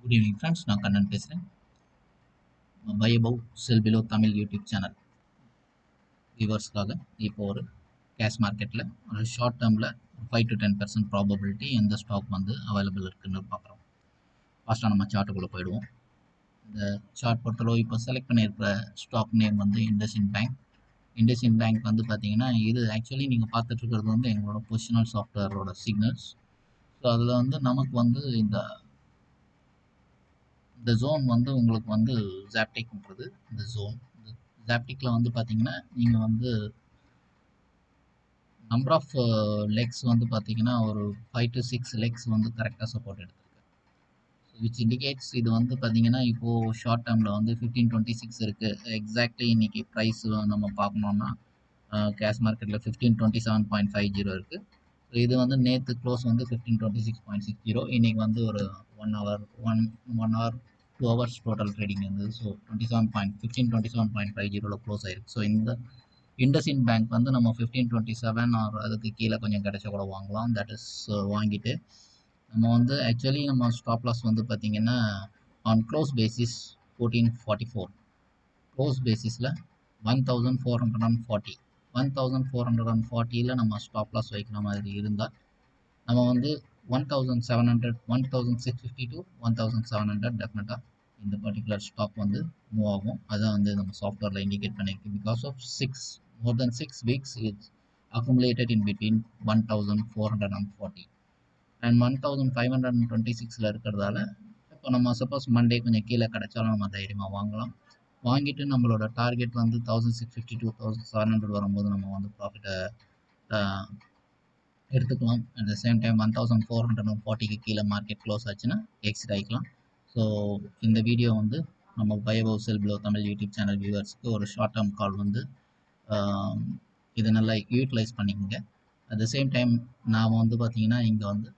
Good evening, friends. நான் கண்ணன் பேசுகிறேன். Buy above sell below Tamil YouTube channel வியூவர்ஸ்க்காக இப்போ ஒரு கேஷ் மார்க்கெட்டில் ஒரு ஷார்ட் டேர்மில் 5 to 10% ப்ராபபிலிட்டி எந்த ஸ்டாக் வந்து அவைலபிள் இருக்குன்னு பார்க்குறோம். ஃபஸ்ட்டாக நம்ம சார்ட்டுக்குள்ளே போயிடுவோம். இந்த சார்ட் பொறுத்தளவு இப்போ செலக்ட் பண்ணியிருக்கிற ஸ்டாக் நேம் வந்து இண்டஸ்இண்ட் பேங்க். இண்டஸ்இண்ட் பேங்க் வந்து பார்த்தீங்கன்னா இது ஆக்சுவலி நீங்கள் பார்த்துட்டு இருக்கிறது வந்து எங்களோட பொசிஷனல் சாஃப்ட்வேரோட சிக்னல்ஸ். ஸோ அதில் வந்து நமக்கு வந்து இந்த ஜோன் வந்து உங்களுக்கு வந்து ஜாப்டிக்ன்றது இந்த ஜோன். ஜாப்டிக்கில் வந்து பார்த்தீங்கன்னா நீங்கள் வந்து நம்பர் ஆஃப் லெக்ஸ் வந்து பார்த்தீங்கன்னா ஒரு 5 to 6 லெக்ஸ் வந்து கரெக்டாக சப்போர்ட் எடுத்திருக்கு. விச் இண்டிகேட்ஸ் இது வந்து பார்த்தீங்கன்னா இப்போது ஷார்ட் டேர்மில் வந்து 1526 இருக்குது. எக்ஸாக்ட்லி இன்னைக்கு ப்ரைஸ் நம்ம பார்க்கணுன்னா கேஷ் மார்க்கெட்டில் 1527.50 இருக்குது. ஸோ இது வந்து நேற்று க்ளோஸ் வந்து 1526.60. இன்றைக்கி வந்து ஒரு 1 hour 2 hours டோட்டல் ட்ரேடிங் இருந்தது. ஸோ 1527.50 க்ளோஸ் ஆயிருக்கு. ஸோ இந்த இண்டஸ்இண்ட் பேங்க் வந்து நம்ம 1527 ஆர் அதுக்கு கீழே கொஞ்சம் கிடைச்சா கூட வாங்கலாம். தட் இஸ் வாங்கிட்டு நம்ம வந்து ஆக்சுவலி நம்ம ஸ்டாப் லாஸ் வந்து பார்த்தீங்கன்னா ஆன் க்ளோஸ் பேசிஸ் 1444 க்ளோஸ் பேசிஸில் 1440 1440 நம்ம ஸ்டாப் லாஸ் வைக்கிற மாதிரி இருந்தால் நம்ம வந்து 1700 1650 to 1700 டெஃபினட்டாக இந்த பர்டிகுலர் ஸ்டாக் வந்து மூவ் ஆகும். அதான் வந்து நம்ம சாஃப்ட்வேரில் இண்டிகேட் பண்ணியிருக்கு. Because of more than 6 weeks it's accumulated in between 1440 and 1526 இருக்கிறதால இப்போ நம்ம சப்போஸ் மண்டே கொஞ்சம் கீழே கிடைச்சாலும் நம்ம தைரியமாக வாங்கலாம். வாங்கிட்டு நம்மளோட டார்கெட் வந்து 1650 to 1700 வரும்போது நம்ம வந்து ப்ராஃபிட்டை எடுத்துக்கலாம். அட் த சேம் டைம் 1440க்கு கீழே மார்க்கெட் க்ளோஸ் ஆச்சுன்னா எக்ஸிட் ஆகிக்கலாம். ஸோ இந்த வீடியோ வந்து நம்ம buy above sell below Tamil YouTube channel வியூவர்ஸ்க்கு ஒரு ஷார்ட் டேர்ம் கால் வந்து இதை நல்லா யூட்டிலைஸ் பண்ணிக்கோங்க. அட் த சேம் டைம் நாம் வந்து பார்த்தீங்கன்னா இங்கே வந்து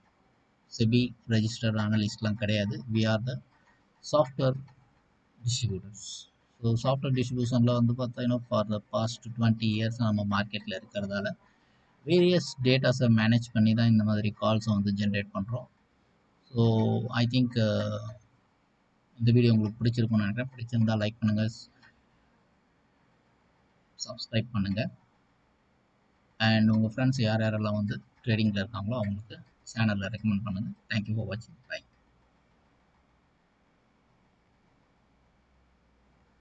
செபி ரெஜிஸ்டர்ட் அனலிஸ்ட்லாம் கிடையாது. We are the software distributors. So software டிஸ்ட்ரிபியூஷனில் வந்து பார்த்தீங்கன்னா ஃபார் த பாஸ்ட் 20 years நம்ம மார்க்கெட்டில் இருக்கிறதால வேரியஸ் டேட்டாஸை மேனேஜ் பண்ணி தான் இந்த மாதிரி கால்ஸை வந்து ஜென்ரேட் பண்ணுறோம். ஸோ ஐ திங்க் இந்த வீடியோ உங்களுக்கு பிடிச்சிருக்கும்னு நினைக்கிறேன். பிடிச்சிருந்தால் லைக் பண்ணுங்கள், சப்ஸ்கிரைப் பண்ணுங்கள். அண்ட் உங்கள் ஃப்ரெண்ட்ஸ் யாரெல்லாம் வந்து ட்ரேடிங்கில் இருக்காங்களோ அவங்களுக்கு சேனலில் ரெக்கமெண்ட் பண்ணுங்கள். தேங்க்யூ ஃபார் வாட்சிங். பை.